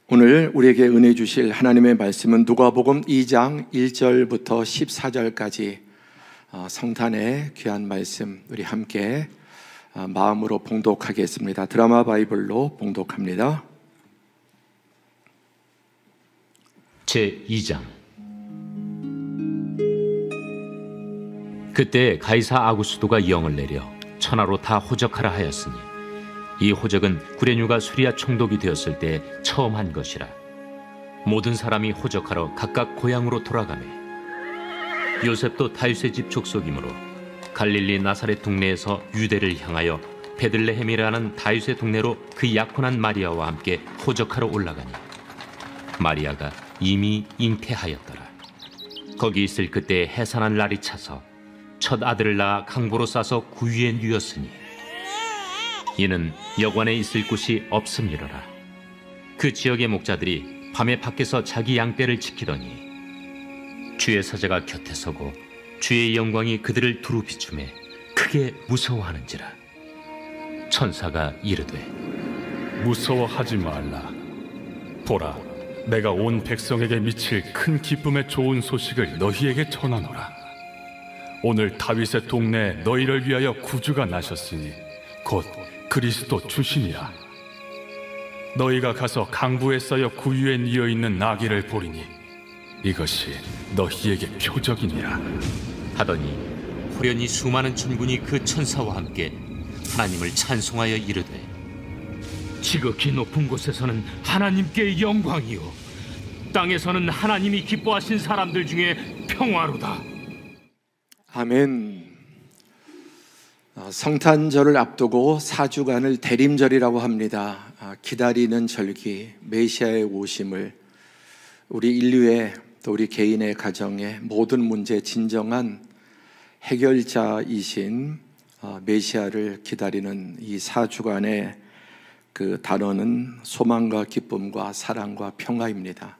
오늘 우리에게 은혜 주실 하나님의 말씀은 누가복음 2장 1절부터 14절까지 성탄의 귀한 말씀 우리 함께 마음으로 봉독하겠습니다. 드라마 바이블로 봉독합니다. 제2장. 그때 가이사 아구스도가 영을 내려 천하로 다 호적하라 하였으니 이 호적은 구레뉴가 수리아 총독이 되었을 때 처음 한 것이라. 모든 사람이 호적하러 각각 고향으로 돌아가매 요셉도 다윗의 집 족속이므로 갈릴리 나사렛 동네에서 유대를 향하여 베들레헴이라는 다윗의 동네로 그 약혼한 마리아와 함께 호적하러 올라가니 마리아가 이미 잉태하였더라. 거기 있을 그때 해산한 날이 차서 첫 아들을 낳아 강보로 싸서 구유에 누였으니 이는 여관에 있을 곳이 없음이로라. 그 지역의 목자들이 밤에 밖에서 자기 양떼를 지키더니 주의 사자가 곁에 서고 주의 영광이 그들을 두루 비추매 크게 무서워하는지라. 천사가 이르되 무서워하지 말라. 보라, 내가 온 백성에게 미칠 큰 기쁨의 좋은 소식을 너희에게 전하노라. 오늘 다윗의 동네에 너희를 위하여 구주가 나셨으니 곧 그리스도 주시니라. 너희가 가서 강부에 쌓여 구유에 뉘어 있는 나귀를 보리니 이것이 너희에게 표적이니라 하더니 호련히 수많은 천군이 그 천사와 함께 하나님을 찬송하여 이르되 지극히 높은 곳에서는 하나님께 영광이요 땅에서는 하나님이 기뻐하신 사람들 중에 평화로다. 아멘. 성탄절을 앞두고 4주간을 대림절이라고 합니다. 기다리는 절기, 메시아의 오심을 우리 인류의 또 우리 개인의 가정의 모든 문제의 진정한 해결자이신 메시아를 기다리는 이 4주간의 그 단어는 소망과 기쁨과 사랑과 평화입니다.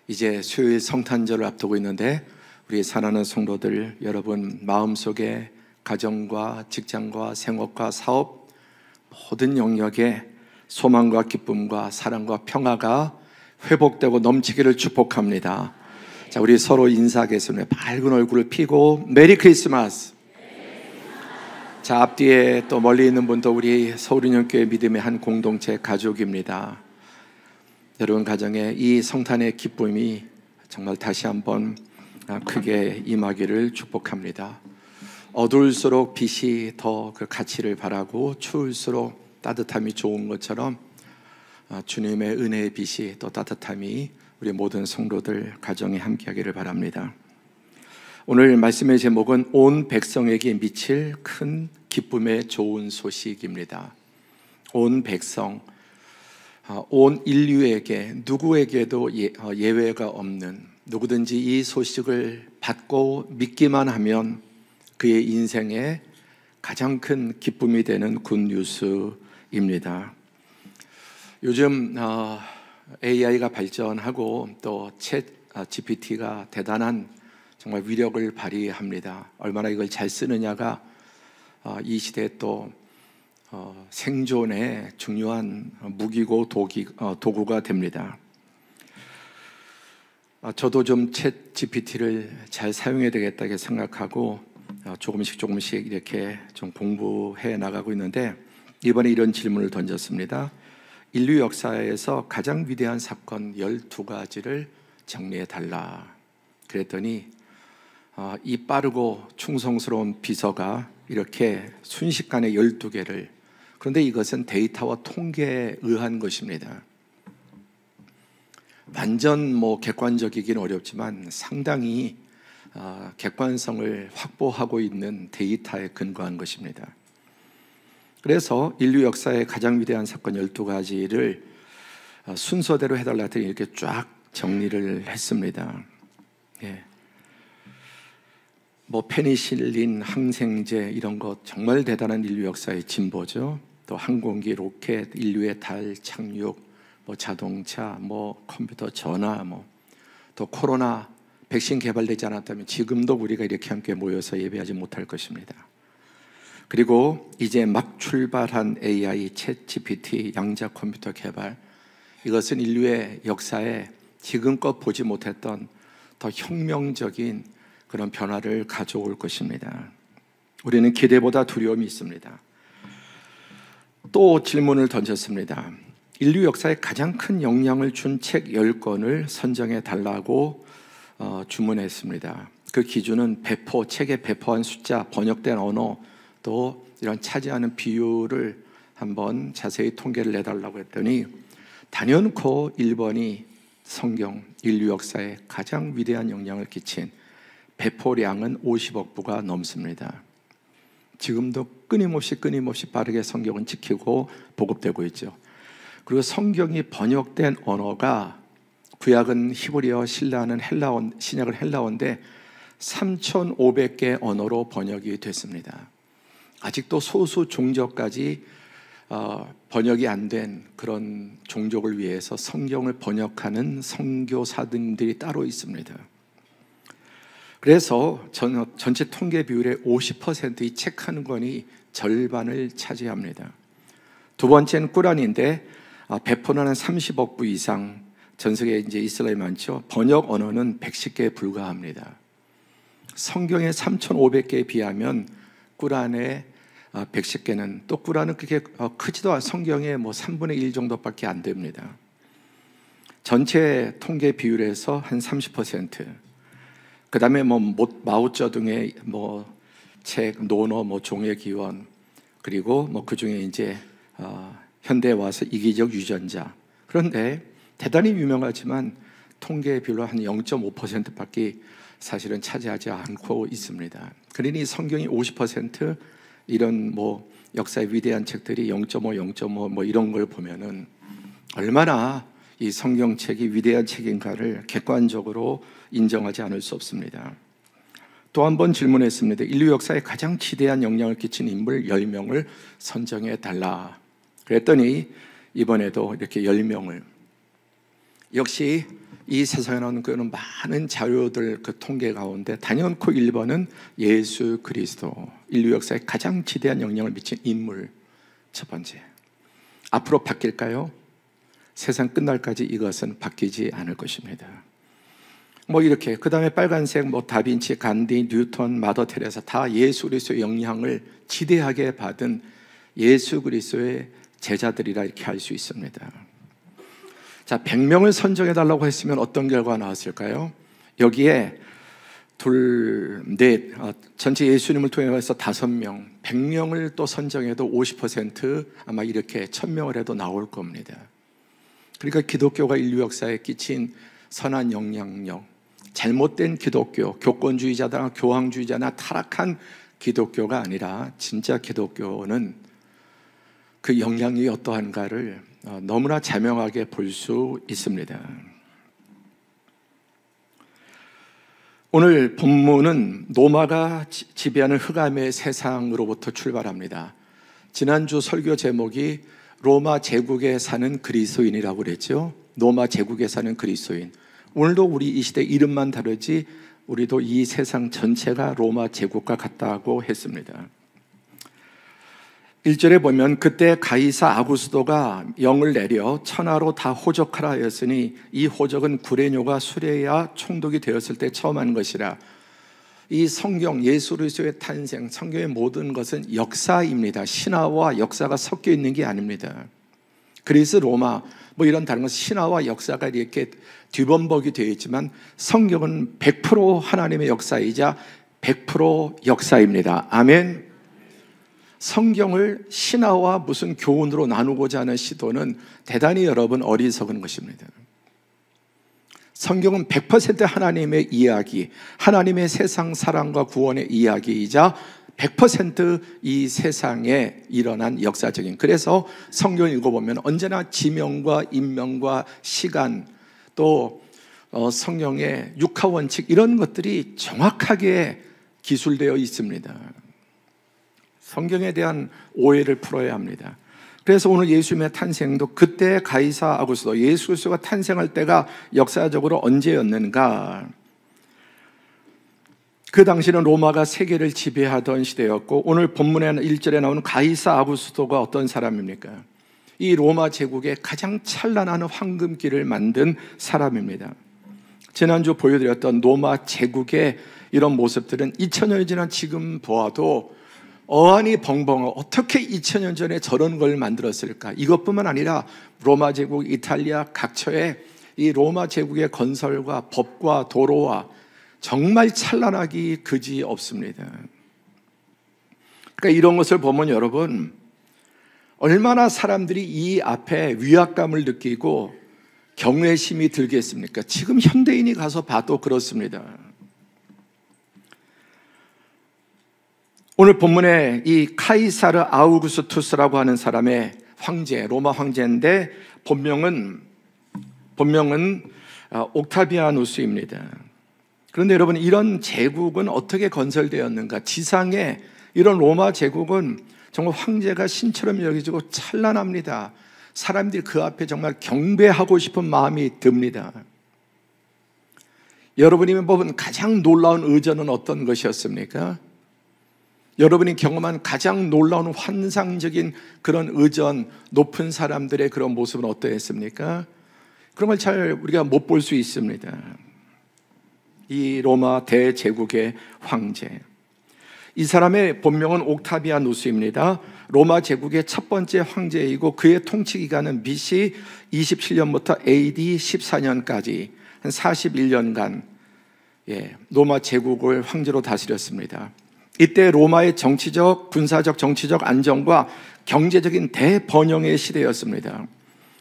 이제 수요일 성탄절을 앞두고 있는데 우리 사랑하는 성도들 여러분 마음속에 가정과 직장과 생업과 사업 모든 영역에 소망과 기쁨과 사랑과 평화가 회복되고 넘치기를 축복합니다. 자, 우리 서로 인사하겠습니다. 밝은 얼굴을 피고 메리 크리스마스. 자, 앞뒤에 또 멀리 있는 분도 우리 서울인형교회 믿음의 한 공동체 가족입니다. 여러분 가정에 이 성탄의 기쁨이 정말 다시 한번 크게 임하기를 축복합니다. 어두울수록 빛이 더 그 가치를 바라고 추울수록 따뜻함이 좋은 것처럼 주님의 은혜의 빛이 또 따뜻함이 우리 모든 성도들 가정에 함께하기를 바랍니다. 오늘 말씀의 제목은 온 백성에게 미칠 큰 기쁨의 좋은 소식입니다. 온 백성, 온 인류에게 누구에게도 예외가 없는 누구든지 이 소식을 받고 믿기만 하면 그의 인생에 가장 큰 기쁨이 되는 굿뉴스입니다. 요즘 AI가 발전하고 또 챗 GPT가 대단한 정말 위력을 발휘합니다. 얼마나 이걸 잘 쓰느냐가 이 시대에 또 생존의 중요한 무기고 도구가 됩니다. 저도 좀 챗 GPT를 잘 사용해야 되겠다 생각하고 조금씩 이렇게 좀 공부해 나가고 있는데 이번에 이런 질문을 던졌습니다. 인류 역사에서 가장 위대한 사건 12가지를 정리해 달라. 그랬더니 이 빠르고 충성스러운 비서가 이렇게 순식간에 12개를, 그런데 이것은 데이터와 통계에 의한 것입니다. 완전 객관적이긴 어렵지만 상당히 객관성을 확보하고 있는 데이터에 근거한 것입니다. 그래서 인류 역사의 가장 위대한 사건 12가지를 순서대로 해달라 했더니 이렇게 쫙 정리를 했습니다. 예. 페니실린, 항생제 이런 것 정말 대단한 인류 역사의 진보죠. 또 항공기, 로켓, 인류의 달 착륙, 자동차, 컴퓨터, 전화, 또 코로나 백신 개발되지 않았다면 지금도 우리가 이렇게 함께 모여서 예배하지 못할 것입니다. 그리고 이제 막 출발한 AI, 챗 GPT, 양자 컴퓨터 개발, 이것은 인류의 역사에 지금껏 보지 못했던 더 혁명적인 그런 변화를 가져올 것입니다. 우리는 기대보다 두려움이 있습니다. 또 질문을 던졌습니다. 인류 역사에 가장 큰 영향을 준 책 10권을 선정해 달라고 주문했습니다. 그 기준은 배포, 책에 배포한 숫자, 번역된 언어, 또 이런 차지하는 비율을 한번 자세히 통계를 내달라고 했더니 단연코 1번이 성경, 인류 역사에 가장 위대한 영향을 끼친 배포량은 50억 부가 넘습니다. 지금도 끊임없이 빠르게 성경은 지키고 보급되고 있죠. 그리고 성경이 번역된 언어가 구약은 히브리어, 신라는 신약은 헬라어인데 3,500개 언어로 번역이 됐습니다. 아직도 소수 종족까지 번역이 안 된 그런 종족을 위해서 성경을 번역하는 선교사들이 따로 있습니다. 그래서 전체 통계 비율의 50%의 책 한 권이 절반을 차지합니다. 두 번째는 꾸란인데 배포는 30억 부 이상, 전 세계에 이제 이슬람이 많죠. 번역 언어는 110개에 불과합니다. 성경의 3,500개에 비하면 꾸란의 110개는, 또 꾸란은 그렇게 크지도 않아, 성경의 3분의 1 정도밖에 안 됩니다. 전체 통계 비율에서 한 30%. 그 다음에 마오쩌둥의 책, 논어, 종의 기원, 그리고 그 중에 이제 현대에 와서 이기적 유전자. 그런데 대단히 유명하지만 통계 비율로 한 0.5%밖에 사실은 차지하지 않고 있습니다. 그러니 성경이 50%, 이런 역사의 위대한 책들이 0.5 이런 걸 보면은 얼마나 이 성경책이 위대한 책인가를 객관적으로 인정하지 않을 수 없습니다. 또 한 번 질문했습니다. 인류 역사에 가장 지대한 영향을 끼친 인물 10명을 선정해 달라. 그랬더니 이번에도 이렇게 10명을, 역시 이 세상에 나오는 그런 많은 자료들 그 통계 가운데 단연코 1번은 예수 그리스도, 인류 역사에 가장 지대한 영향을 미친 인물. 첫 번째. 앞으로 바뀔까요? 세상 끝날까지 이것은 바뀌지 않을 것입니다. 이렇게 그 다음에 빨간색 다빈치, 간디, 뉴턴, 마더 테레사 다 예수 그리스도의 영향을 지대하게 받은 예수 그리스도의 제자들이라 이렇게 할 수 있습니다. 자, 100명을 선정해 달라고 했으면 어떤 결과가 나왔을까요? 여기에 전체 예수님을 통해서 5명, 100명을 또 선정해도 50% 아마 이렇게 1000명을 해도 나올 겁니다. 그러니까 기독교가 인류 역사에 끼친 선한 영향력, 잘못된 기독교, 교권주의자나 교황주의자나 타락한 기독교가 아니라 진짜 기독교는 그 영향이 어떠한가를 너무나 자명하게 볼 수 있습니다. 오늘 본문은 로마가 지배하는 흑암의 세상으로부터 출발합니다. 지난주 설교 제목이 로마 제국에 사는 그리스도인이라고 그랬죠. 로마 제국에 사는 그리스도인. 오늘도 우리 이 시대 이름만 다르지 우리도 이 세상 전체가 로마 제국과 같다고 했습니다. 1절에 보면 그때 가이사 아구스도가 영을 내려 천하로 다 호적하라 하였으니 이 호적은 구레뇨가 수레야 총독이 되었을 때 처음 한 것이라. 이 성경, 예수 그리스도의 탄생, 성경의 모든 것은 역사입니다. 신화와 역사가 섞여 있는 게 아닙니다. 그리스, 로마 이런 다른 것, 신화와 역사가 이렇게 뒤범벅이 되어 있지만 성경은 100% 하나님의 역사이자 100% 역사입니다. 아멘. 성경을 신화와 무슨 교훈으로 나누고자 하는 시도는 대단히 여러분 어리석은 것입니다. 성경은 100% 하나님의 이야기, 하나님의 세상 사랑과 구원의 이야기이자 100% 이 세상에 일어난 역사적인, 그래서 성경을 읽어보면 언제나 지명과 인명과 시간, 또 성경의 육하원칙, 이런 것들이 정확하게 기술되어 있습니다. 성경에 대한 오해를 풀어야 합니다. 그래서 오늘 예수님의 탄생도 그때 가이사 아구스도, 예수 그리스도가 탄생할 때가 역사적으로 언제였는가? 그 당시는 로마가 세계를 지배하던 시대였고, 오늘 본문에 1절에 나오는 가이사 아구스도가 어떤 사람입니까? 이 로마 제국의 가장 찬란한 황금기를 만든 사람입니다. 지난주 보여드렸던 로마 제국의 이런 모습들은 2000년이 지난 지금 보아도 어안이 벙벙하고 어떻게 2000년 전에 저런 걸 만들었을까? 이것뿐만 아니라 로마 제국, 이탈리아 각처에 이 로마 제국의 건설과 법과 도로와 정말 찬란하기 그지 없습니다. 그러니까 이런 것을 보면 여러분, 얼마나 사람들이 이 앞에 위압감을 느끼고 경외심이 들겠습니까? 지금 현대인이 가서 봐도 그렇습니다. 오늘 본문에 이 카이사르 아우구스투스라고 하는 사람의 황제, 로마 황제인데 본명은 옥타비아누스입니다. 그런데 여러분, 이런 제국은 어떻게 건설되었는가? 지상에 이런 로마 제국은 정말 황제가 신처럼 여겨지고 찬란합니다. 사람들이 그 앞에 정말 경배하고 싶은 마음이 듭니다. 여러분이 뽑은 가장 놀라운 의전은 어떤 것이었습니까? 여러분이 경험한 가장 놀라운 환상적인 그런 의전, 높은 사람들의 그런 모습은 어떠했습니까? 그런 걸 잘 우리가 못 볼 수 있습니다. 이 로마 대제국의 황제, 이 사람의 본명은 옥타비아누스입니다. 로마 제국의 첫 번째 황제이고 그의 통치 기간은 BC 27년부터 AD 14년까지 한 41년간 로마 제국을 황제로 다스렸습니다. 이때 로마의 정치적, 군사적, 정치적 안정과 경제적인 대번영의 시대였습니다.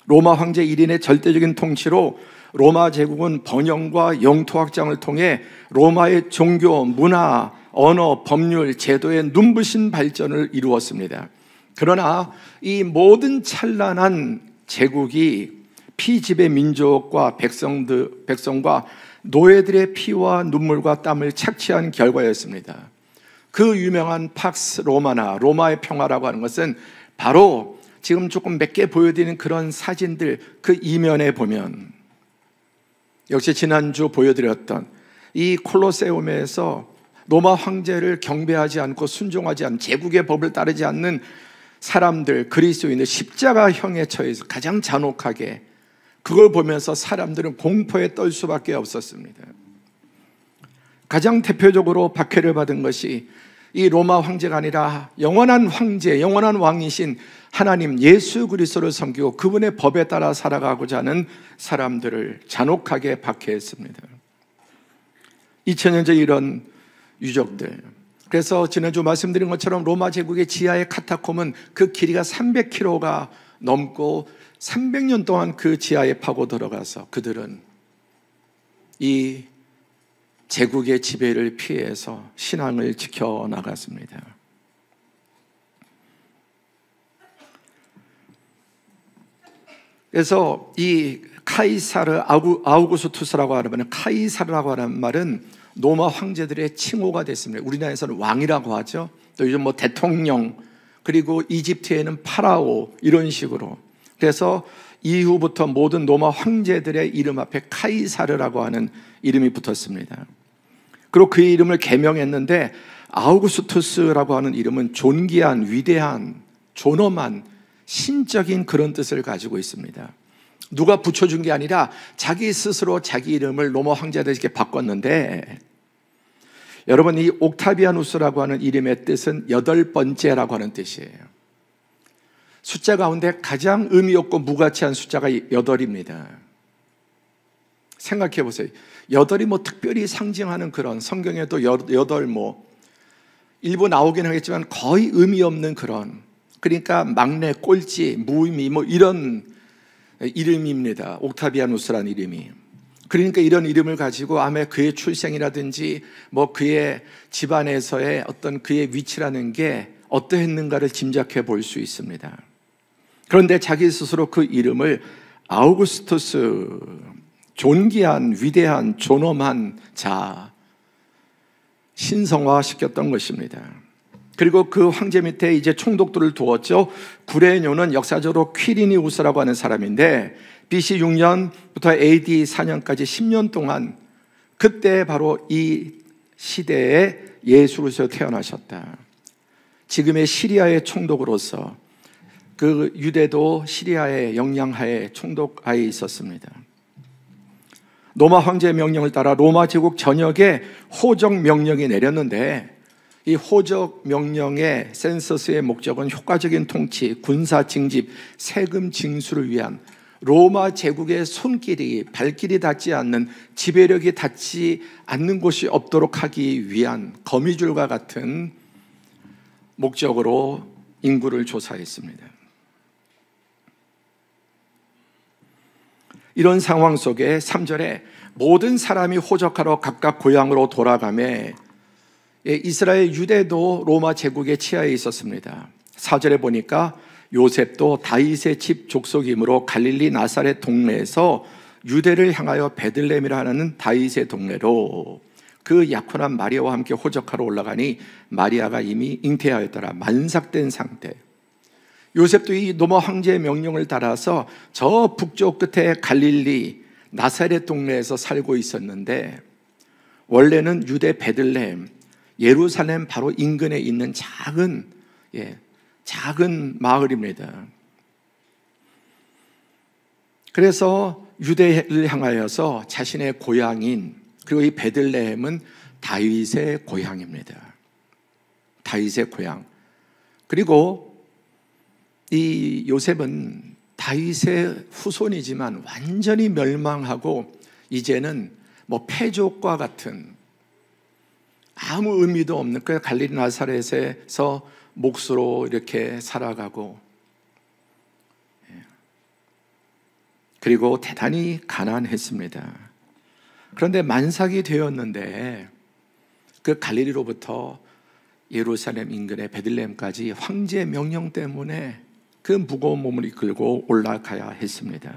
로마 황제 1인의 절대적인 통치로 로마 제국은 번영과 영토 확장을 통해 로마의 종교, 문화, 언어, 법률, 제도의 눈부신 발전을 이루었습니다. 그러나 이 모든 찬란한 제국이 피지배 민족과 백성과 노예들의 피와 눈물과 땀을 착취한 결과였습니다. 그 유명한 팍스 로마나, 로마의 평화라고 하는 것은 바로 지금 조금 몇 개 보여드리는 그런 사진들, 그 이면에 보면 역시 지난주 보여드렸던 이 콜로세움에서 로마 황제를 경배하지 않고 순종하지 않는, 제국의 법을 따르지 않는 사람들, 그리스도인들 십자가형에 처해서 가장 잔혹하게, 그걸 보면서 사람들은 공포에 떨 수밖에 없었습니다. 가장 대표적으로 박해를 받은 것이 이 로마 황제가 아니라 영원한 황제, 영원한 왕이신 하나님 예수 그리스도를 섬기고 그분의 법에 따라 살아가고자 하는 사람들을 잔혹하게 박해했습니다. 2000년 전 이런 유적들, 그래서 지난주 말씀드린 것처럼 로마 제국의 지하의 카타콤은 그 길이가 300km가 넘고 300년 동안 그 지하에 파고 들어가서 그들은 이 제국의 지배를 피해서 신앙을 지켜나갔습니다. 그래서 이 카이사르 아우구스투스라고 하는, 카이사르라고 하는 말은 로마 황제들의 칭호가 됐습니다. 우리나라에서는 왕이라고 하죠. 또 요즘 뭐 대통령, 그리고 이집트에는 파라오, 이런 식으로. 그래서 이후부터 모든 로마 황제들의 이름 앞에 카이사르라고 하는 이름이 붙었습니다. 그리고 그 이름을 개명했는데 아우구스투스라고 하는 이름은 존귀한, 위대한, 존엄한, 신적인 그런 뜻을 가지고 있습니다. 누가 붙여준 게 아니라 자기 스스로 자기 이름을 로마 황제들에게 바꿨는데, 여러분, 이 옥타비아누스라고 하는 이름의 뜻은 8번째라고 하는 뜻이에요. 숫자 가운데 가장 의미 없고 무가치한 숫자가 8입니다. 생각해 보세요. 8이 뭐 특별히 상징하는 그런, 성경에도 8 뭐 일부 나오긴 하겠지만 거의 의미 없는 그런, 그러니까 막내, 꼴찌, 무의미 뭐 이런 이름입니다. 옥타비아누스라는 이름이. 그러니까 이런 이름을 가지고 아마 그의 출생이라든지 뭐 그의 집안에서의 어떤 그의 위치라는 게 어떠했는가를 짐작해 볼 수 있습니다. 그런데 자기 스스로 그 이름을 아우구스투스, 존귀한, 위대한, 존엄한 자, 신성화시켰던 것입니다. 그리고 그 황제 밑에 이제 총독들을 두었죠. 구레뇨는 역사적으로 퀴리니우스라고 하는 사람인데 BC 6년부터 AD 4년까지 10년 동안, 그때 바로 이 시대에 예수로서 태어나셨다. 지금의 시리아의 총독으로서 그 유대도 시리아의 영향하에 총독하에 있었습니다. 로마 황제의 명령을 따라 로마 제국 전역에 호적 명령이 내렸는데, 이 호적 명령의 센서스의 목적은 효과적인 통치, 군사 징집, 세금 징수를 위한 로마 제국의 손길이 발길이 닿지 않는, 지배력이 닿지 않는 곳이 없도록 하기 위한 거미줄과 같은 목적으로 인구를 조사했습니다. 이런 상황 속에 3절에 모든 사람이 호적하러 각각 고향으로 돌아가매, 이스라엘 유대도 로마 제국의 치하에 있었습니다. 4절에 보니까 요셉도 다윗의 집 족속이므로 갈릴리 나사렛 동네에서 유대를 향하여 베들레헴이라 하는 다윗의 동네로 그 약혼한 마리아와 함께 호적하러 올라가니 마리아가 이미 잉태하였더라. 만삭된 상태. 요셉도 이 로마 황제의 명령을 따라서 저 북쪽 끝에 갈릴리 나사렛 동네에서 살고 있었는데, 원래는 유대 베들레헴, 예루살렘 바로 인근에 있는 작은 마을입니다. 그래서 유대를 향하여서 자신의 고향인, 그리고 이 베들레헴은 다윗의 고향입니다. 다윗의 고향. 그리고 이 요셉은 다윗의 후손이지만 완전히 멸망하고 이제는 패족과 같은 아무 의미도 없는 그 갈릴리 나사렛에서 몫으로 이렇게 살아가고, 그리고 대단히 가난했습니다. 그런데 만삭이 되었는데 그 갈릴리로부터 예루살렘 인근의 베들레헴까지 황제의 명령 때문에 그 무거운 몸을 이끌고 올라가야 했습니다.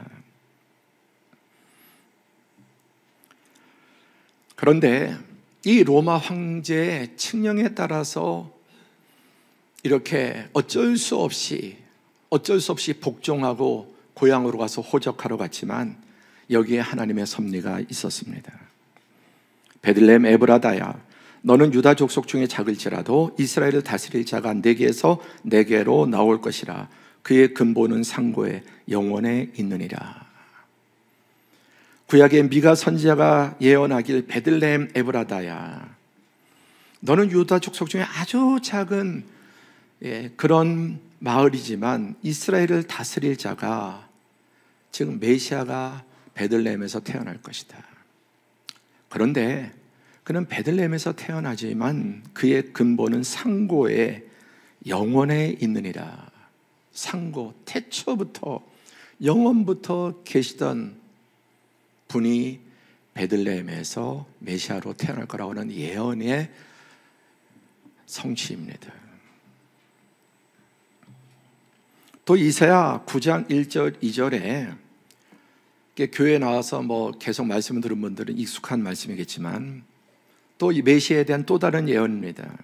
그런데 이 로마 황제의 칙령에 따라서 이렇게 어쩔 수 없이 복종하고 고향으로 가서 호적하러 갔지만 여기에 하나님의 섭리가 있었습니다. 베들레헴 에브라다야, 너는 유다 족속 중에 작을지라도 이스라엘을 다스릴 자가 내게서 내게로 나올 것이라. 그의 근본은 상고에 영원에 있느니라. 구약의 미가 선지자가 예언하길, 베들레헴 에브라다야, 너는 유다 족속 중에 아주 작은 그런 마을이지만 이스라엘을 다스릴 자가, 즉 메시아가 베들레헴에서 태어날 것이다. 그런데 그는 베들레헴에서 태어나지만 그의 근본은 상고에 영원에 있느니라. 상고, 태초부터 영원부터 계시던 분이 베들레헴에서 메시아로 태어날 거라고 하는 예언의 성취입니다. 또 이사야 9장 1절 2절에 교회에 나와서 계속 말씀을 들은 분들은 익숙한 말씀이겠지만, 또 이 메시아에 대한 또 다른 예언입니다.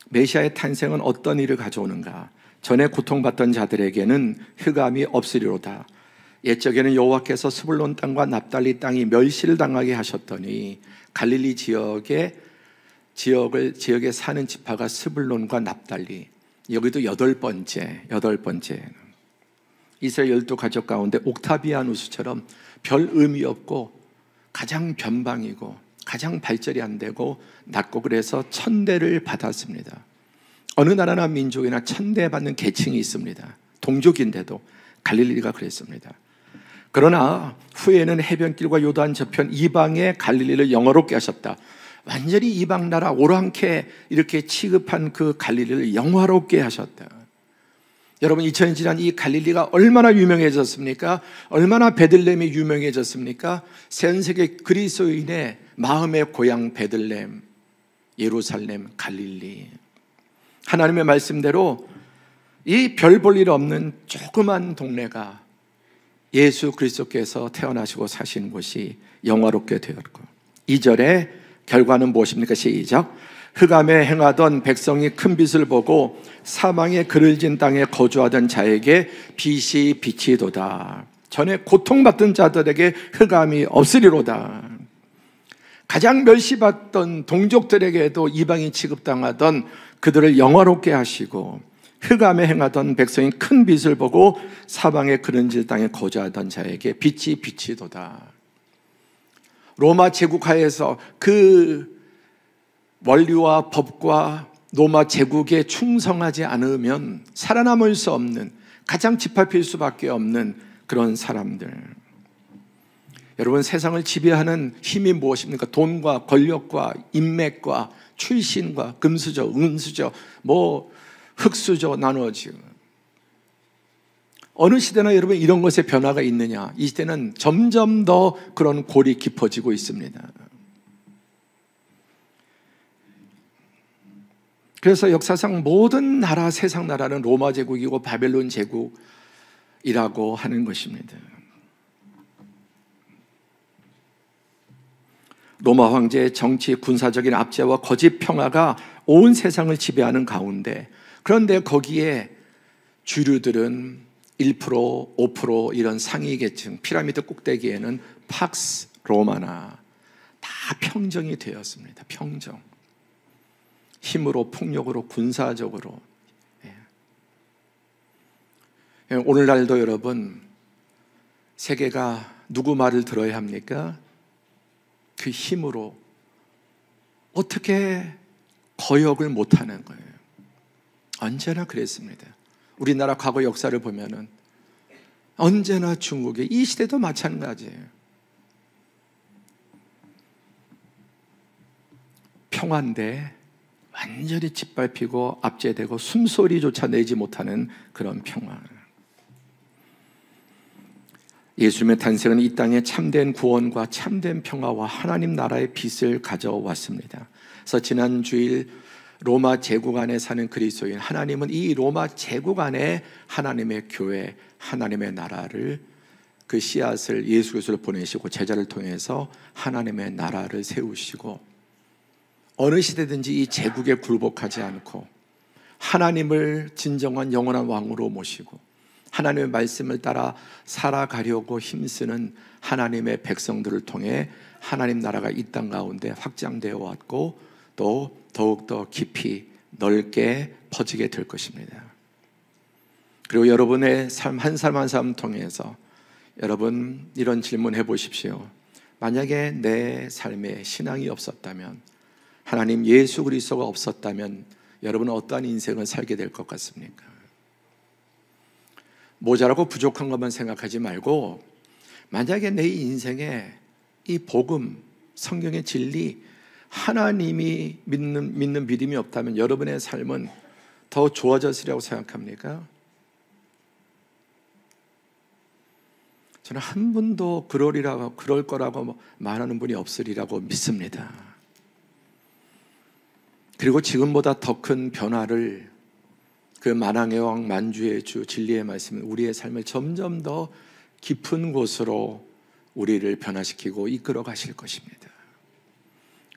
메시아의 탄생은 어떤 일을 가져오는가? 전에 고통받던 자들에게는 흑암이 없으리로다. 옛적에는 여호와께서 스불론 땅과 납달리 땅이 멸시를 당하게 하셨더니 갈릴리 지역에 사는 지파가 스불론과 납달리, 여기도 여덟 번째. 이스라엘 12가족 가운데 옥타비아누스처럼 별 의미 없고 가장 변방이고 가장 발전이 안 되고 낮고, 그래서 천대를 받았습니다. 어느 나라나 민족이나 천대받는 계층이 있습니다. 동족인데도 갈릴리가 그랬습니다. 그러나 후에는 해변길과 요단 저편 이방의 갈릴리를 영화롭게 하셨다. 완전히 이방 나라 오랑캐 이렇게 취급한 그 갈릴리를 영화롭게 하셨다. 여러분, 2000년 지난 이 갈릴리가 얼마나 유명해졌습니까? 얼마나 베들레헴이 유명해졌습니까? 전 세계 그리스도인의 마음의 고향 베들레헴, 예루살렘, 갈릴리. 하나님의 말씀대로 이 별 볼 일 없는 조그만 동네가 예수 그리스도께서 태어나시고 사신 곳이 영화롭게 되었고, 2절에 결과는 무엇입니까? 시작. 흑암에 행하던 백성이 큰 빛을 보고 사망의 그늘진 땅에 거주하던 자에게 빛이 비치도다. 전에 고통받던 자들에게 흑암이 없으리로다. 가장 멸시받던 동족들에게도 이방인 취급당하던 그들을 영화롭게 하시고, 흑암에 행하던 백성이 큰 빛을 보고 사방의 그른질 땅에 거주하던 자에게 빛이 비치도다. 로마 제국하에서 그 원리와 법과 로마 제국에 충성하지 않으면 살아남을 수 없는, 가장 짓밟힐 수밖에 없는 그런 사람들. 여러분, 세상을 지배하는 힘이 무엇입니까? 돈과 권력과 인맥과 출신과 금수저, 은수저, 흑수저 나누어지고. 어느 시대나 여러분 이런 것에 변화가 있느냐? 이 시대는 점점 더 그런 골이 깊어지고 있습니다. 그래서 역사상 모든 나라, 세상 나라는 로마 제국이고 바벨론 제국이라고 하는 것입니다. 로마 황제의 정치, 군사적인 압제와 거짓 평화가 온 세상을 지배하는 가운데, 그런데 거기에 주류들은 1%, 5% 이런 상위 계층, 피라미드 꼭대기에는 팍스 로마나 다 평정이 되었습니다. 평정. 힘으로, 폭력으로, 군사적으로. 오늘날도 여러분, 세계가 누구 말을 들어야 합니까? 그 힘으로 어떻게 거역을 못하는 거예요. 언제나 그랬습니다. 우리나라 과거 역사를 보면은 언제나 중국에, 이 시대도 마찬가지예요. 평화인데 완전히 짓밟히고 압제되고 숨소리조차 내지 못하는 그런 평화. 예수님의 탄생은 이 땅에 참된 구원과 참된 평화와 하나님 나라의 빛을 가져왔습니다. 그래서 지난 주일 로마 제국 안에 사는 그리스도인, 하나님은 이 로마 제국 안에 하나님의 교회, 하나님의 나라를, 그 씨앗을 예수 그리스도를 보내시고 제자를 통해서 하나님의 나라를 세우시고, 어느 시대든지 이 제국에 굴복하지 않고 하나님을 진정한 영원한 왕으로 모시고 하나님의 말씀을 따라 살아가려고 힘쓰는 하나님의 백성들을 통해 하나님 나라가 이 땅 가운데 확장되어 왔고, 또 더욱더 깊이 넓게 퍼지게 될 것입니다. 그리고 여러분의 삶 한 사람 한 사람 통해서 여러분 이런 질문 해보십시오. 만약에 내 삶에 신앙이 없었다면, 하나님 예수 그리스도가 없었다면 여러분은 어떠한 인생을 살게 될 것 같습니까? 모자라고 부족한 것만 생각하지 말고, 만약에 내 인생에 이 복음, 성경의 진리, 하나님이 믿는 믿음이 없다면 여러분의 삶은 더 좋아졌으리라고 생각합니까? 저는 한 분도 그럴 거라고 말하는 분이 없으리라고 믿습니다. 그리고 지금보다 더 큰 변화를, 그 만왕의 왕, 만주의 주, 진리의 말씀은 우리의 삶을 점점 더 깊은 곳으로 우리를 변화시키고 이끌어 가실 것입니다.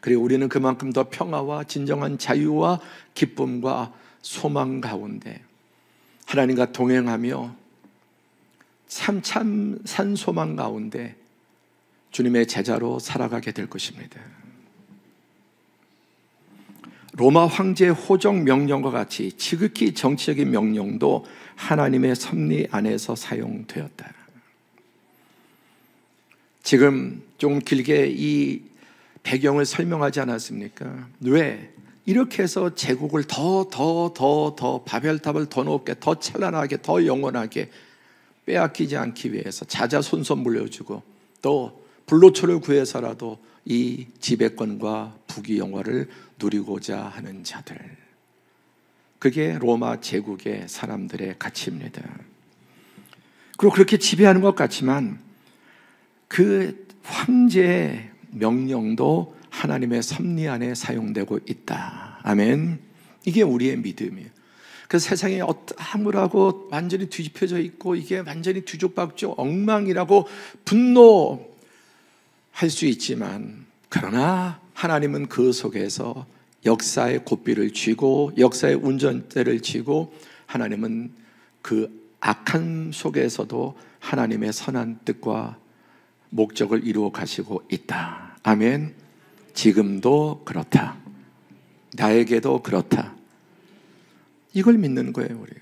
그리고 우리는 그만큼 더 평화와 진정한 자유와 기쁨과 소망 가운데 하나님과 동행하며 참 산소망 가운데 주님의 제자로 살아가게 될 것입니다. 로마 황제의 호적 명령과 같이 지극히 정치적인 명령도 하나님의 섭리 안에서 사용되었다. 지금 좀 길게 이 배경을 설명하지 않았습니까? 왜? 이렇게 해서 제국을 더 바벨탑을 더 높게, 더 찬란하게, 더 영원하게 빼앗기지 않기 위해서 자자손손 물려주고, 또 불로초를 구해서라도 이 지배권과 부귀 영화를 누리고자 하는 자들, 그게 로마 제국의 사람들의 가치입니다. 그리고 그렇게 지배하는 것 같지만 그 황제의 명령도 하나님의 섭리 안에 사용되고 있다. 아멘. 이게 우리의 믿음이에요. 그래서 세상에 아무라고 완전히 뒤집혀져 있고 이게 완전히 뒤죽박죽 엉망이라고 분노할 수 있지만, 그러나 하나님은 그 속에서 역사의 고삐를 쥐고 역사의 운전대를 쥐고, 하나님은 그 악한 속에서도 하나님의 선한 뜻과 목적을 이루어 가시고 있다. 아멘. 지금도 그렇다. 나에게도 그렇다. 이걸 믿는 거예요, 우리가.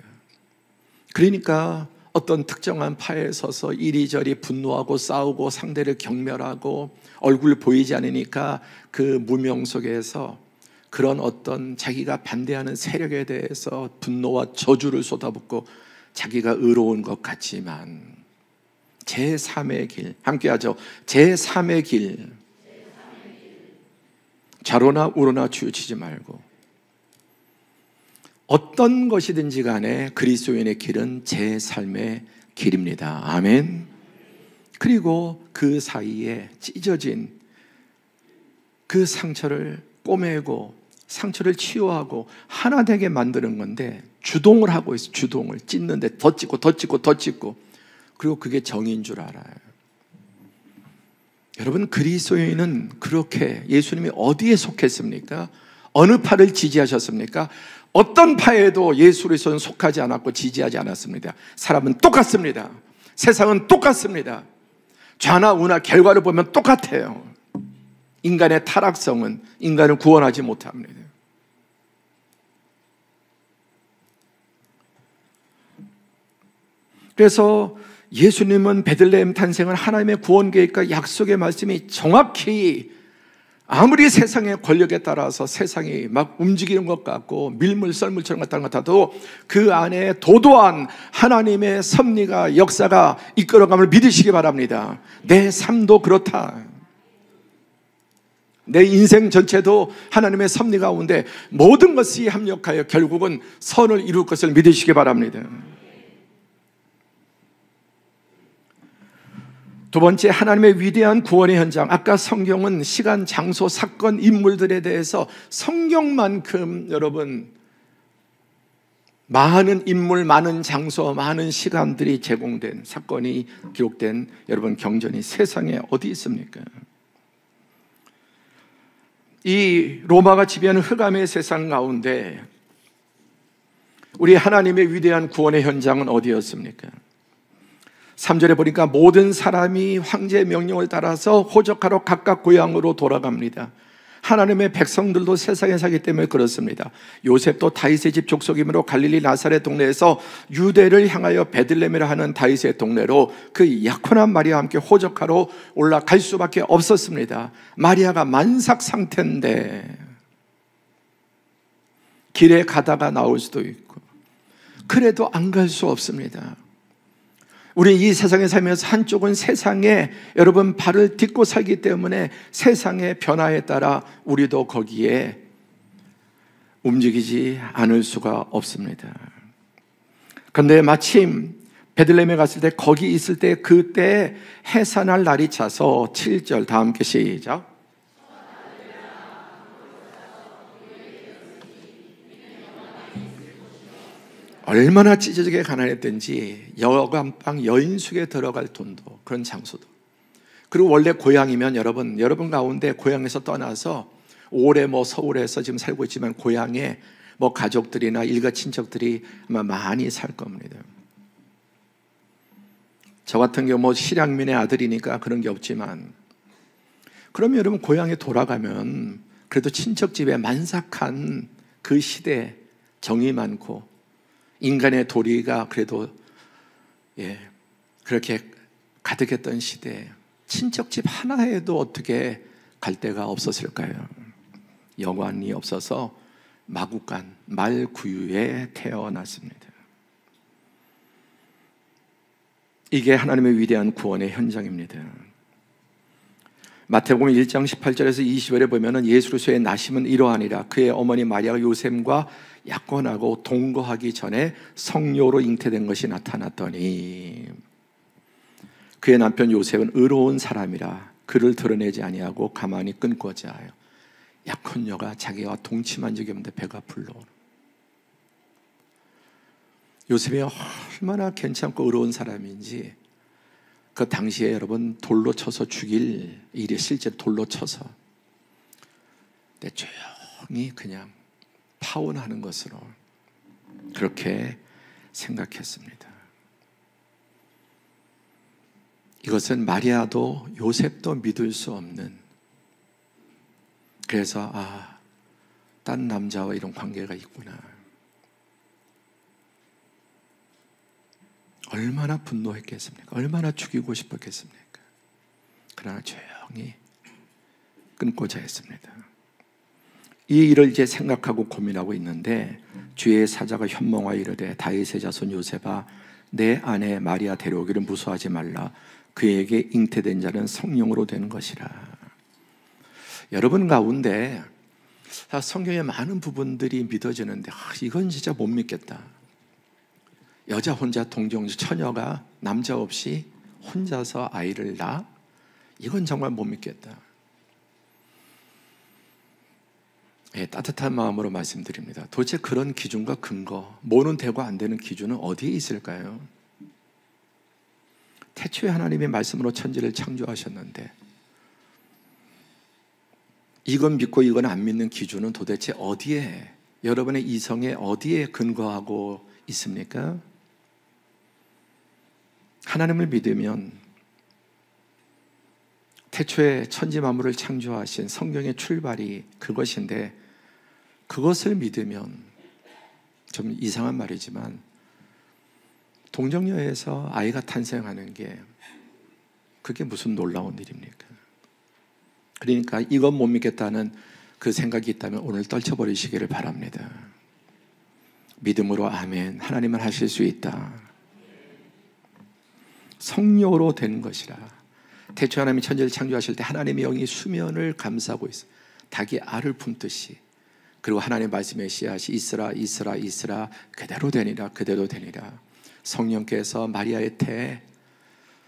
그러니까 어떤 특정한 파에 서서 이리저리 분노하고 싸우고 상대를 경멸하고 얼굴 보이지 않으니까 그 무명 속에서 그런 어떤 자기가 반대하는 세력에 대해서 분노와 저주를 쏟아붓고 자기가 의로운 것 같지만 제3의 길, 함께 하죠. 제3의 길. 좌로나 우로나 치우치지 말고 어떤 것이든지 간에 그리스도인의 길은 제 삶의 길입니다. 아멘. 그리고 그 사이에 찢어진 그 상처를 꼬매고 상처를 치유하고 하나 되게 만드는 건데 주동을 하고 있어요. 주동을 찢는데 더 찢고 더 찢고 더 찢고, 그리고 그게 정의인 줄 알아요. 여러분, 그리스도인은 그렇게 예수님이 어디에 속했습니까? 어느 파를 지지하셨습니까? 어떤 파에도 예수 그리스도는 속하지 않았고 지지하지 않았습니다. 사람은 똑같습니다. 세상은 똑같습니다. 좌나 우나 결과를 보면 똑같아요. 인간의 타락성은 인간을 구원하지 못합니다. 그래서 예수님은 베들레헴 탄생은 하나님의 구원 계획과 약속의 말씀이 정확히, 아무리 세상의 권력에 따라서 세상이 막 움직이는 것 같고 밀물 썰물처럼 같다는 것 같아도 그 안에 도도한 하나님의 섭리가, 역사가 이끌어감을 믿으시기 바랍니다. 내 삶도 그렇다. 내 인생 전체도 하나님의 섭리 가운데 모든 것이 합력하여 결국은 선을 이룰 것을 믿으시기 바랍니다. 두 번째, 하나님의 위대한 구원의 현장. 아까 성경은 시간, 장소, 사건, 인물들에 대해서 성경만큼 여러분 많은 인물, 많은 장소, 많은 시간들이 제공된, 사건이 기록된 여러분 경전이 세상에 어디 있습니까? 이 로마가 지배하는 흑암의 세상 가운데 우리 하나님의 위대한 구원의 현장은 어디였습니까? 3절에 보니까 모든 사람이 황제의 명령을 따라서 호적하러 각각 고향으로 돌아갑니다. 하나님의 백성들도 세상에 살기 때문에 그렇습니다. 요셉도 다윗의 집 족속이므로 갈릴리 나사렛 동네에서 유대를 향하여 베들레헴이라 하는 다윗의 동네로 그 약혼한 마리아와 함께 호적하러 올라갈 수밖에 없었습니다. 마리아가 만삭 상태인데 길에 가다가 나올 수도 있고, 그래도 안 갈 수 없습니다. 우리 이 세상에 살면서 한쪽은 세상에 여러분 발을 딛고 살기 때문에 세상의 변화에 따라 우리도 거기에 움직이지 않을 수가 없습니다. 그런데 마침 베들레헴에 갔을 때, 거기 있을 때, 그때 해산할 날이 차서 7절 다 함께 시작. 얼마나 찢어지게 가난했든지 여관방 여인숙에 들어갈 돈도, 그런 장소도, 그리고 원래 고향이면 여러분 가운데 고향에서 떠나서 오래 서울에서 지금 살고 있지만 고향에 가족들이나 일가 친척들이 아마 많이 살 겁니다. 저 같은 경우 실향민의 아들이니까 그런 게 없지만, 그러면 여러분 고향에 돌아가면 그래도 친척집에 만삭한 그 시대, 정이 많고 인간의 도리가 그래도 그렇게 가득했던 시대에 친척집 하나에도 어떻게 갈 데가 없었을까요? 여관이 없어서 마구간, 말구유에 태어났습니다. 이게 하나님의 위대한 구원의 현장입니다. 마태복음 1장 18절에서 20절에 보면은 예수 그리스도의 나심은 이러하니라. 그의 어머니 마리아가 요셉과 약혼하고 동거하기 전에 성녀로 잉태된 것이 나타났더니 그의 남편 요셉은 의로운 사람이라 그를 드러내지 아니하고 가만히 끊고자 하여. 약혼녀가 자기와 동침한 적이 없는데 배가 불러오는. 요셉이 얼마나 괜찮고 의로운 사람인지 그 당시에 여러분 돌로 쳐서 죽일 일이 실제 돌로 쳐서 조용히 그냥 파혼하는 것으로 그렇게 생각했습니다. 이것은 마리아도 요셉도 믿을 수 없는, 그래서 딴 남자와 이런 관계가 있구나. 얼마나 분노했겠습니까? 얼마나 죽이고 싶었겠습니까? 그러나 조용히 끊고자 했습니다. 이 일을 이제 생각하고 고민하고 있는데 주의 사자가 현몽하여 이르되 다윗의 자손 요셉아 내 아내 마리아 데려오기를 무서워하지 말라. 그에게 잉태된 자는 성령으로 되는 것이라. 여러분 가운데 성경의 많은 부분들이 믿어지는데 이건 진짜 못 믿겠다. 여자 혼자 동정녀 처녀가 남자 없이 혼자서 아이를 낳아? 이건 정말 못 믿겠다. 예, 따뜻한 마음으로 말씀드립니다. 도대체 그런 기준과 근거, 뭐는 되고 안 되는 기준은 어디에 있을까요? 태초에 하나님의 말씀으로 천지를 창조하셨는데 이건 믿고 이건 안 믿는 기준은 도대체 어디에, 여러분의 이성에 어디에 근거하고 있습니까? 하나님을 믿으면 태초에 천지 만물을 창조하신 성경의 출발이 그것인데 그것을 믿으면 좀 이상한 말이지만 동정녀에서 아이가 탄생하는 게 그게 무슨 놀라운 일입니까? 그러니까 이건 못 믿겠다는 그 생각이 있다면 오늘 떨쳐버리시기를 바랍니다. 믿음으로 아멘. 하나님은 하실 수 있다. 성령으로 되는 것이라. 태초 하나님이 천지를 창조하실 때 하나님의 영이 수면을 감싸고 있어. 닭이 알을 품듯이. 그리고 하나님의 말씀의 씨앗이 있으라 있으라 있으라 그대로 되니라 그대로 되니라. 성령께서 마리아의 태에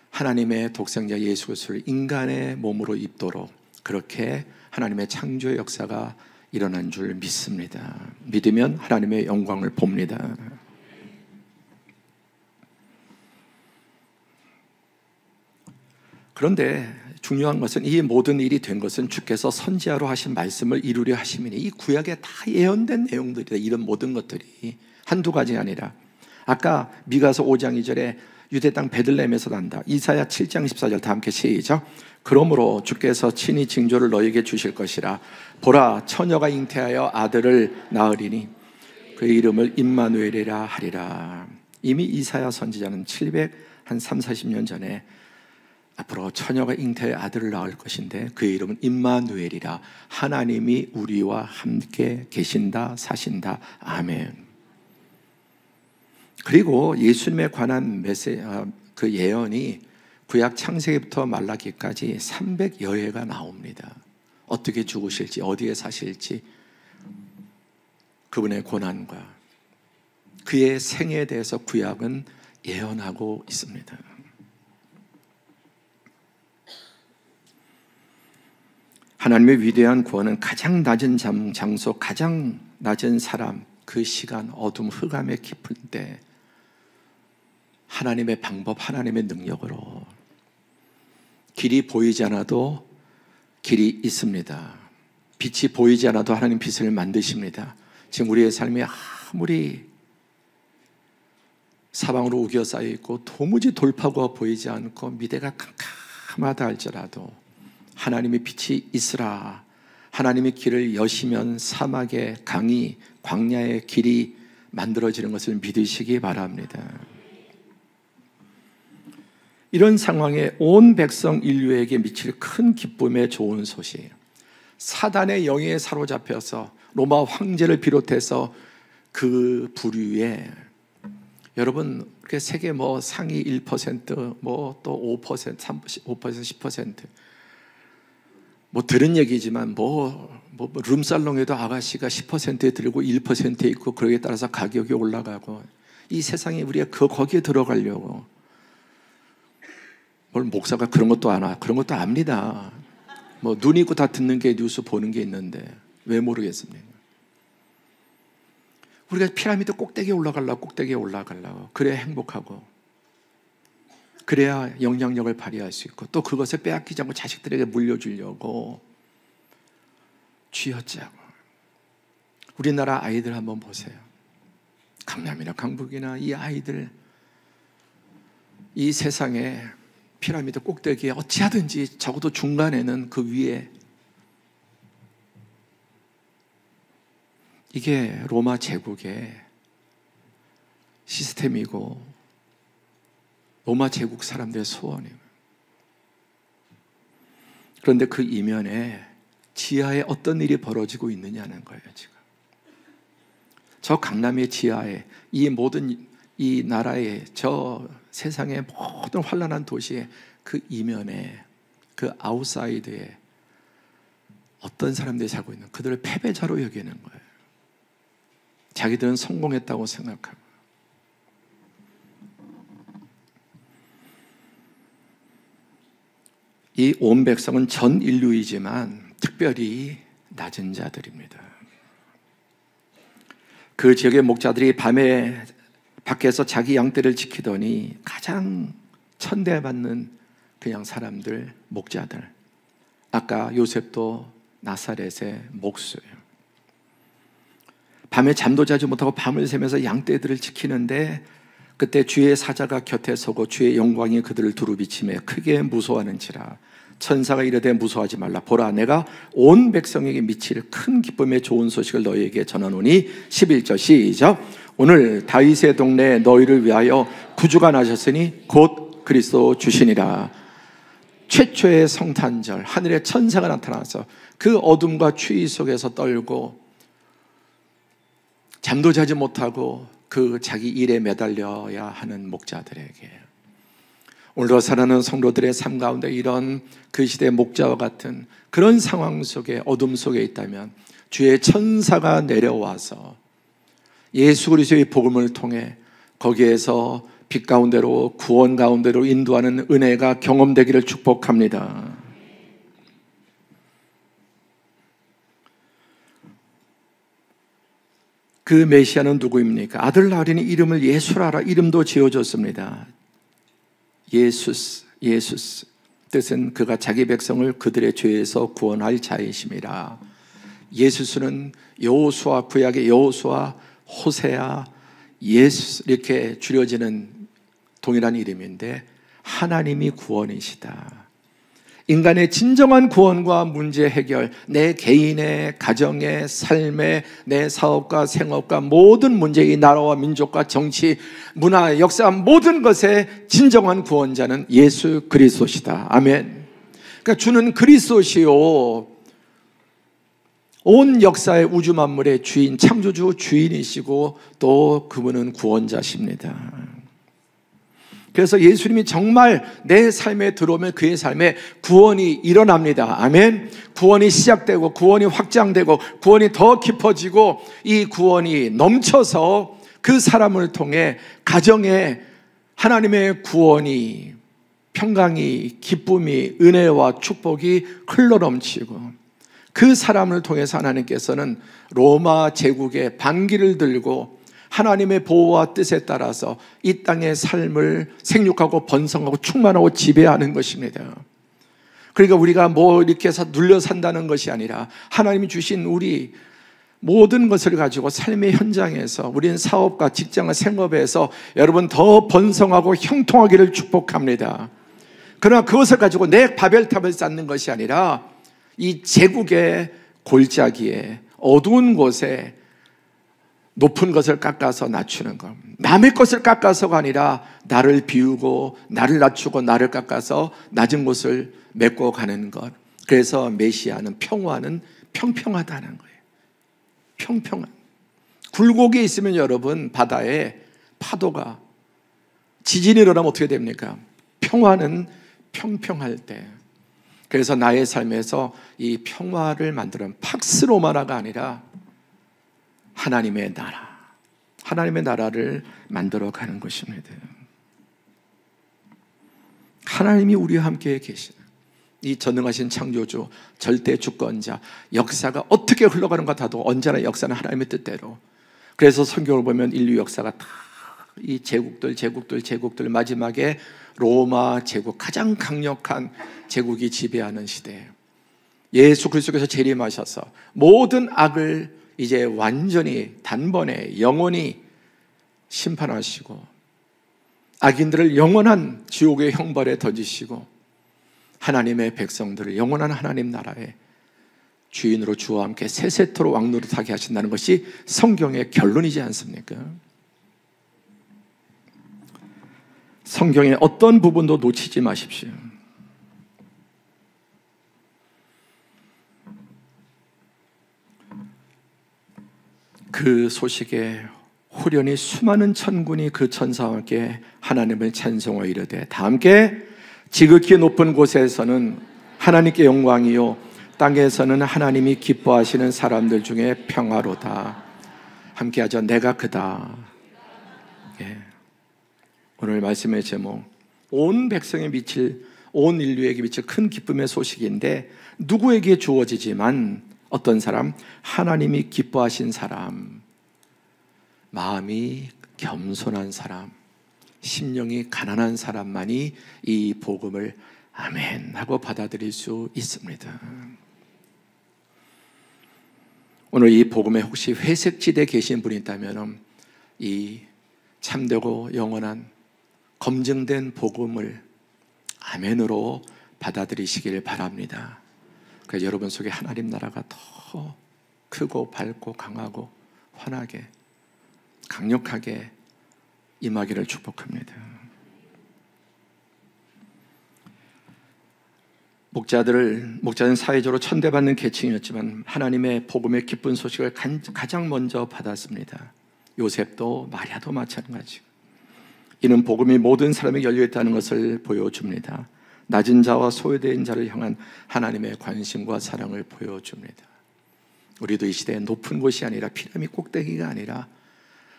하나님의 독생자 예수 그리스도를 인간의 몸으로 입도록 그렇게 하나님의 창조의 역사가 일어난 줄 믿습니다. 믿으면 하나님의 영광을 봅니다. 그런데 중요한 것은 이 모든 일이 된 것은 주께서 선지자로 하신 말씀을 이루려 하심이니 이 구약에 다 예언된 내용들이다. 이런 모든 것들이 한두 가지 아니라 아까 미가서 5장 2절에 유대 땅 베들레헴에서 난다. 이사야 7장 14절 다 함께 시작. 그러므로 주께서 친히 징조를 너에게 주실 것이라. 보라 처녀가 잉태하여 아들을 낳으리니 그의 이름을 임마누엘이라 하리라. 이미 이사야 선지자는 740년 전에 앞으로 처녀가 잉태하여 아들을 낳을 것인데 그의 이름은 임마누엘이라. 하나님이 우리와 함께 계신다 사신다. 아멘. 그리고 예수님에 관한 그 예언이 구약 창세기부터 말라기까지 300여 회가 나옵니다. 어떻게 죽으실지 어디에 사실지 그분의 고난과 그의 생애에 대해서 구약은 예언하고 있습니다. 하나님의 위대한 구원은 가장 낮은 장소, 가장 낮은 사람, 그 시간, 어둠, 흑암의 깊을 때 하나님의 방법, 하나님의 능력으로 길이 보이지 않아도 길이 있습니다. 빛이 보이지 않아도 하나님 빛을 만드십니다. 지금 우리의 삶이 아무리 사방으로 우겨싸여 있고 도무지 돌파구가 보이지 않고 미래가 캄캄하다 할지라도 하나님의 빛이 있으라. 하나님의 길을 여시면 사막의 강이 광야의 길이 만들어지는 것을 믿으시기 바랍니다. 이런 상황에 온 백성 인류에게 미칠 큰 기쁨의 좋은 소식, 사단의 영에 사로잡혀서 로마 황제를 비롯해서 그 부류에 여러분 그렇게 세계 상위 1% 또 5%, 3%, 5%, 10% 들은 얘기지만 룸살롱에도 아가씨가 10%에 들고 1%에 있고 그러기에 따라서 가격이 올라가고 이 세상에 우리가 거기에 들어가려고 목사가 그런 것도 아나 그런 것도 압니다. 눈 있고 다 듣는 게 뉴스 보는 게 있는데 왜 모르겠습니까? 우리가 피라미드 꼭대기에 올라가려고 그래야 행복하고 그래야 영향력을 발휘할 수 있고 또 그것을 빼앗기지 않고 자식들에게 물려주려고 쥐어짜고. 우리나라 아이들 한번 보세요. 강남이나 강북이나 이 아이들 이 세상에 피라미드 꼭대기에 어찌하든지 적어도 중간에는 그 위에 이게 로마 제국의 시스템이고 로마 제국 사람들의 소원이에요. 그런데 그 이면에 지하에 어떤 일이 벌어지고 있느냐는 거예요. 지금 저 강남의 지하에, 이 모든 이 나라의, 저 세상의 모든 환란한 도시의 그 이면에, 그 아웃사이드에 어떤 사람들이 살고 있는, 그들을 패배자로 여기는 거예요. 자기들은 성공했다고 생각하고. 이 온 백성은 전 인류이지만 특별히 낮은 자들입니다. 그 지역의 목자들이 밤에 밖에서 자기 양떼를 지키더니 가장 천대받는 그냥 사람들, 목자들. 아까 요셉도 나사렛의 목수예요. 밤에 잠도 자지 못하고 밤을 새면서 양떼들을 지키는데 그때 주의 사자가 곁에 서고 주의 영광이 그들을 두루 비치며 크게 무서워하는지라. 천사가 이르되 무서워하지 말라. 보라, 내가 온 백성에게 미칠 큰 기쁨의 좋은 소식을 너희에게 전하노니. 11절 시작. 오늘 다윗의 동네에 너희를 위하여 구주가 나셨으니 곧 그리스도 주시니라. 최초의 성탄절, 하늘의 천사가 나타나서 그 어둠과 추위 속에서 떨고 잠도 자지 못하고 그 자기 일에 매달려야 하는 목자들에게, 오늘도 살아가는 성도들의 삶 가운데 이런 그 시대의 목자와 같은 그런 상황 속에, 어둠 속에 있다면 주의 천사가 내려와서 예수 그리스도의 복음을 통해 거기에서 빛 가운데로, 구원 가운데로 인도하는 은혜가 경험되기를 축복합니다. 그 메시아는 누구입니까? 아들 낳으리니 이름을 예수라 하라. 이름도 지어줬습니다. 예수스, 예수스. 뜻은 그가 자기 백성을 그들의 죄에서 구원할 자이심이라. 예수스는 여호수아, 구약의 여호수아, 호세아, 예수 이렇게 줄여지는 동일한 이름인데 하나님이 구원이시다. 인간의 진정한 구원과 문제 해결, 내 개인의 가정의 삶의, 내 사업과 생업과 모든 문제, 이 나라와 민족과 정치, 문화, 역사 모든 것의 진정한 구원자는 예수 그리스도시다. 아멘. 그러니까 주는 그리스도시요, 온 역사의 우주 만물의 주인, 창조주 주인이시고 또 그분은 구원자십니다. 그래서 예수님이 정말 내 삶에 들어오면 그의 삶에 구원이 일어납니다. 아멘. 구원이 시작되고 구원이 확장되고 구원이 더 깊어지고 이 구원이 넘쳐서 그 사람을 통해 가정에 하나님의 구원이, 평강이, 기쁨이, 은혜와 축복이 흘러넘치고 그 사람을 통해서 하나님께서는 로마 제국의 반기를 들고 하나님의 보호와 뜻에 따라서 이 땅의 삶을 생육하고 번성하고 충만하고 지배하는 것입니다. 그러니까 우리가 뭐 이렇게 해서 눌려 산다는 것이 아니라 하나님이 주신 우리 모든 것을 가지고 삶의 현장에서, 우리는 사업과 직장과 생업에서 여러분 더 번성하고 형통하기를 축복합니다. 그러나 그것을 가지고 내 바벨탑을 쌓는 것이 아니라 이 제국의 골짜기에, 어두운 곳에 높은 것을 깎아서 낮추는 것, 남의 것을 깎아서가 아니라 나를 비우고 나를 낮추고 나를 깎아서 낮은 곳을 메꿔 가는 것. 그래서 메시아는, 평화는 평평하다는 거예요. 평평한. 굴곡이 있으면 여러분 바다에 파도가, 지진이 일어나면 어떻게 됩니까? 평화는 평평할 때. 그래서 나의 삶에서 이 평화를 만드는 팍스 로마나가 아니라 하나님의 나라, 하나님의 나라를 만들어 가는 것입니다. 하나님이 우리와 함께 계시는 이 전능하신 창조주, 절대 주권자, 역사가 어떻게 흘러가는가 다도 언제나 역사는 하나님의 뜻대로. 그래서 성경을 보면 인류 역사가 다 이 제국들 마지막에 로마 제국, 가장 강력한 제국이 지배하는 시대예요. 예수 그리스도께서 재림하셔서 모든 악을 이제 완전히 단번에 영원히 심판하시고 악인들을 영원한 지옥의 형벌에 던지시고 하나님의 백성들을 영원한 하나님 나라의 주인으로 주와 함께 세세토록 왕노릇하게 하신다는 것이 성경의 결론이지 않습니까? 성경의 어떤 부분도 놓치지 마십시오. 그 소식에 후련히 수많은 천군이 그 천사와 함께 하나님을 찬송하여 이르되 다 함께 지극히 높은 곳에서는 하나님께 영광이요 땅에서는 하나님이 기뻐하시는 사람들 중에 평화로다. 함께하죠. 내가 그다. 예. 오늘 말씀의 제목, 온 백성에 미칠, 온 인류에게 미칠 큰 기쁨의 소식인데 누구에게 주어지지만 어떤 사람? 하나님이 기뻐하신 사람, 마음이 겸손한 사람, 심령이 가난한 사람만이 이 복음을 아멘 하고 받아들일 수 있습니다. 오늘 이 복음에 혹시 회색지대에 계신 분이 있다면 이 참되고 영원한 검증된 복음을 아멘으로 받아들이시길 바랍니다. 그래서 여러분 속에 하나님 나라가 더 크고 밝고 강하고 환하게 강력하게 임하기를 축복합니다. 목자는 사회적으로 천대받는 계층이었지만 하나님의 복음의 기쁜 소식을 가장 먼저 받았습니다. 요셉도 마리아도 마찬가지고, 이는 복음이 모든 사람에게 열려있다는 것을 보여줍니다. 낮은 자와 소외된 자를 향한 하나님의 관심과 사랑을 보여줍니다. 우리도 이 시대에 높은 곳이 아니라 피라미드 꼭대기가 아니라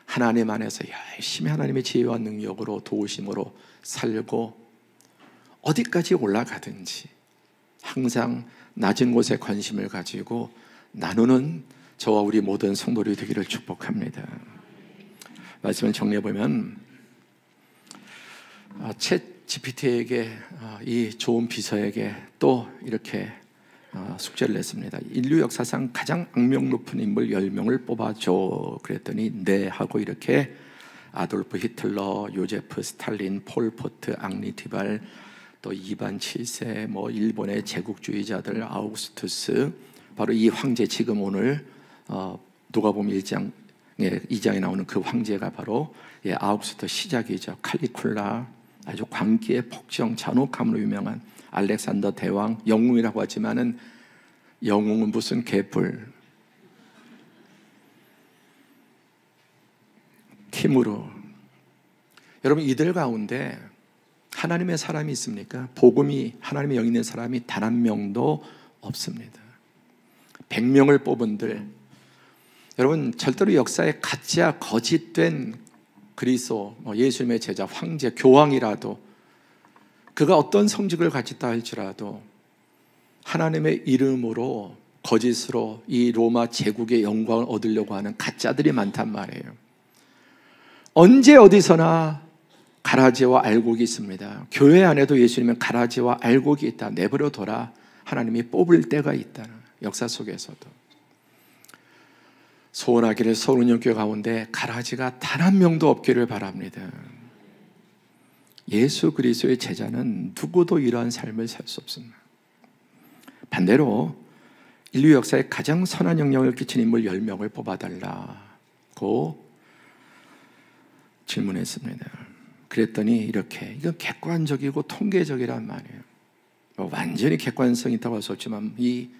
하나님 안에서 열심히 하나님의 지혜와 능력으로 도우심으로 살고 어디까지 올라가든지 항상 낮은 곳에 관심을 가지고 나누는 저와 우리 모든 성도들이 되기를 축복합니다. 말씀을 정리해보면 챗 GPT에게 이 좋은 비서에게 또 이렇게 숙제를 냈습니다. 인류 역사상 가장 악명 높은 인물 10명을 뽑아줘. 그랬더니 네 하고 이렇게 아돌프 히틀러, 요제프 스탈린, 폴포트, 앙리 디발, 또 이반 7세, 뭐 일본의 제국주의자들, 아우구스투스, 바로 이 황제, 지금 오늘 누가복음 2장에 나오는 그 황제가 바로 아우구스투스 시작이죠. 칼리쿨라, 아주 광기의 폭정, 잔혹함으로 유명한 알렉산더 대왕, 영웅이라고 하지만은 영웅은 무슨 개뿔. 티무르. 여러분, 이들 가운데 하나님의 사람이 있습니까? 복음이 하나님의 영 있는 사람이 단 한 명도 없습니다. 100명을 뽑은들, 여러분 절대로 역사에 가짜 거짓된 그리스도, 예수님의 제자, 황제, 교황이라도 그가 어떤 성직을 가졌다 할지라도 하나님의 이름으로 거짓으로 이 로마 제국의 영광을 얻으려고 하는 가짜들이 많단 말이에요. 언제 어디서나 가라지와 알곡이 있습니다. 교회 안에도 예수님은 가라지와 알곡이 있다. 내버려둬라. 하나님이 뽑을 때가 있다는 역사 속에서도. 소원하기를 서울운영교회 가운데 가라지가 단 한 명도 없기를 바랍니다. 예수 그리스도의 제자는 누구도 이러한 삶을 살 수 없습니다. 반대로 인류 역사에 가장 선한 영향을 끼친 인물 10명을 뽑아달라고 질문했습니다. 그랬더니 이렇게, 이건 객관적이고 통계적이란 말이에요. 완전히 객관성이 있다고 할 수 없지만 이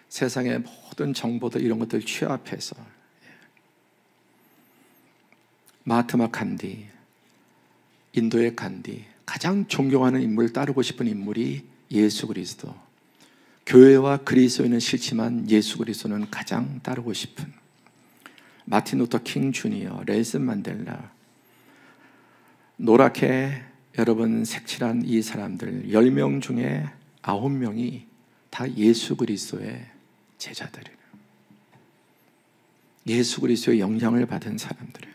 세상의 모든 정보들 이런 것들 취합해서 마하트마 간디, 인도의 간디, 가장 존경하는 인물, 따르고 싶은 인물이 예수 그리스도. 교회와 그리스도인은 싫지만 예수 그리스도는 가장 따르고 싶은. 마틴 루터 킹 주니어, 넬슨 만델라, 노랗게 여러분 색칠한 이 사람들 10명 중에 9명이 다 예수 그리스도의 제자들이에요. 예수 그리스도의 영향을 받은 사람들이에요.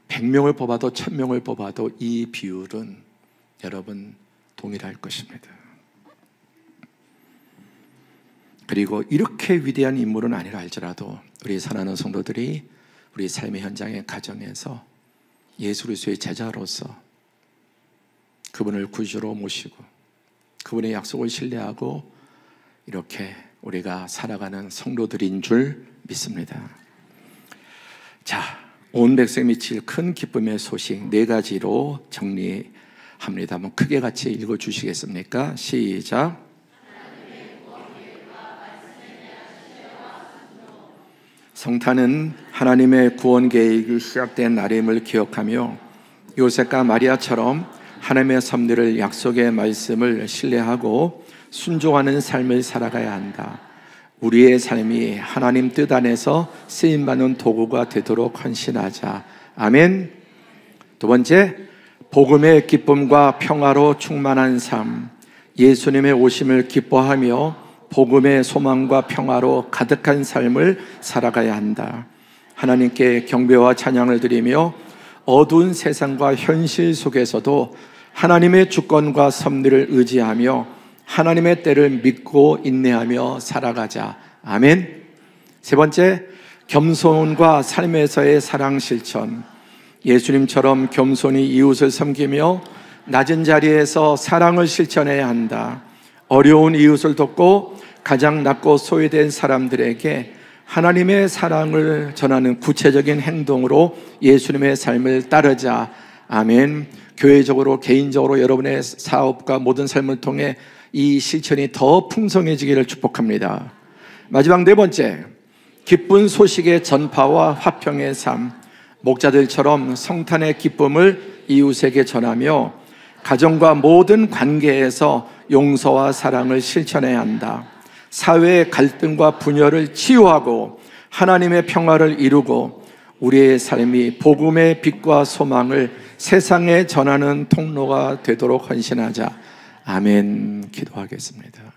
100명을 뽑아도 1000명을 뽑아도 이 비율은 여러분 동일할 것입니다. 그리고 이렇게 위대한 인물은 아니라 할지라도 우리 사랑하는 성도들이 우리 삶의 현장의 가정에서 예수 그리스도의 제자로서 그분을 구주로 모시고 그분의 약속을 신뢰하고 이렇게 우리가 살아가는 성도들인 줄 믿습니다. 자, 온 백성에 미칠 큰 기쁨의 소식 4가지로 합니다. 한번 크게 같이 읽어 주시겠습니까? 시작. 성탄은 하나님의 구원 계획이 시작된 날임을 기억하며 요셉과 마리아처럼 하나님의 섭리를, 약속의 말씀을 신뢰하고 순종하는 삶을 살아가야 한다. 우리의 삶이 하나님 뜻 안에서 쓰임받는 도구가 되도록 헌신하자. 아멘. 두 번째, 복음의 기쁨과 평화로 충만한 삶. 예수님의 오심을 기뻐하며 복음의 소망과 평화로 가득한 삶을 살아가야 한다. 하나님께 경배와 찬양을 드리며 어두운 세상과 현실 속에서도 하나님의 주권과 섭리를 의지하며 하나님의 때를 믿고 인내하며 살아가자. 아멘. 세 번째, 겸손과 삶에서의 사랑 실천. 예수님처럼 겸손히 이웃을 섬기며 낮은 자리에서 사랑을 실천해야 한다. 어려운 이웃을 돕고 가장 낮고 소외된 사람들에게 하나님의 사랑을 전하는 구체적인 행동으로 예수님의 삶을 따르자. 아멘. 교회적으로, 개인적으로 여러분의 사업과 모든 삶을 통해 이 실천이 더 풍성해지기를 축복합니다. 마지막 네 번째, 기쁜 소식의 전파와 화평의 삶. 목자들처럼 성탄의 기쁨을 이웃에게 전하며 가정과 모든 관계에서 용서와 사랑을 실천해야 한다. 사회의 갈등과 분열을 치유하고 하나님의 평화를 이루고 우리의 삶이 복음의 빛과 소망을 세상에 전하는 통로가 되도록 헌신하자. 아멘. 기도하겠습니다.